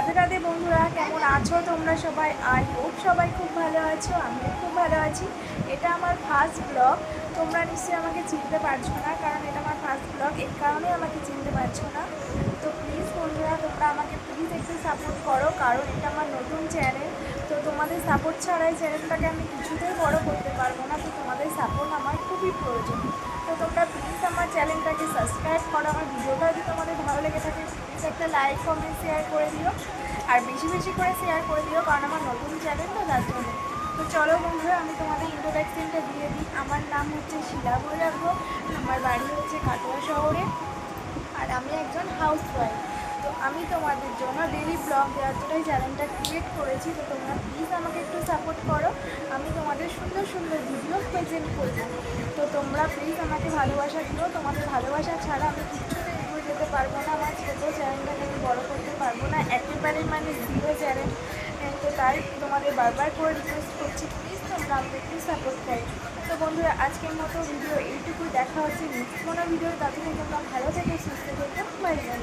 রাধে রাধে বন্ধুরা, কেমন আছো তোমরা সবাই? আই হোপ সবাই খুব ভালো আছো, আমিও খুব ভালো আছি। এটা আমার ফার্স্ট ব্লগ। তোমরা নিশ্চয়ই আমাকে চিনতে পারছো না, কারণ এটা আমার ফার্স্ট ব্লগ, এই কারণে আমাকে চিনতে পারছো না। তো প্লিজ বন্ধুরা, তোমরা আমাকে প্লিজ একটু সাপোর্ট করো, কারণ এটা আমার নতুন চ্যানেল। তো তোমাদের সাপোর্ট ছাড়াই চ্যানেলটাকে আমি কিছুতেই বড় করতে পারবো না। তো তোমাদের সাপোর্ট আমার খুবই প্রয়োজন। তো তোমরা প্লিজ আমার চ্যানেলটাকে সাবস্ক্রাইব করো। আমার ভিডিওটা যদি তোমাদের ভালো লেগে থাকে প্লিজ একটা লাইক কমেন্ট শেয়ার করে দিও, আর বেশি বেশি করে শেয়ার করে দিও, কারণ আমার নতুন চ্যানেল তো তার জন্য। তো চলো বন্ধুরা, আমি তোমাদের ইন্ট্রোডাকশনটা দিয়ে দিই। আমার নাম হচ্ছে শিলা বৈরাগ্য, আমার বাড়ি হচ্ছে কাটোয়া শহরে, আর আমি একজন হাউসওয়াইফ। তো আমি তোমাদের জন্য ডেলি ব্লগ দেওয়ার জন্যই চ্যানেলটা ক্রিয়েট করেছি। তো তোমরা প্লিজ আমাকে একটু সাপোর্ট করো, আমি তোমাদের সুন্দর সুন্দর ভিডিও প্রেজেন্ট করবো। তো তোমরা প্লিজ আমাকে ভালোবাসা দিও, তোমাদের ভালোবাসা ছাড়া আমি কিছুতে এগিয়ে যেতে পারবো না। আমার ছোটো চ্যানেলটাকে আমি বড়ো করতে পারবো না, একেবারে মানে জিরো চ্যানেল। তো তাই তোমাদের বারবার করে রিকোয়েস্ট করছি, প্লিজ তোমরা আমাকে একটু সাপোর্ট করো। তো বন্ধুরা, আজকের মতো ভিডিও এইটুকুই। দেখা হচ্ছে নেক্সট কোনো ভিডিও। তাতে তোমরা ভালো থেকে সুস্থ থেকে বাই বাই।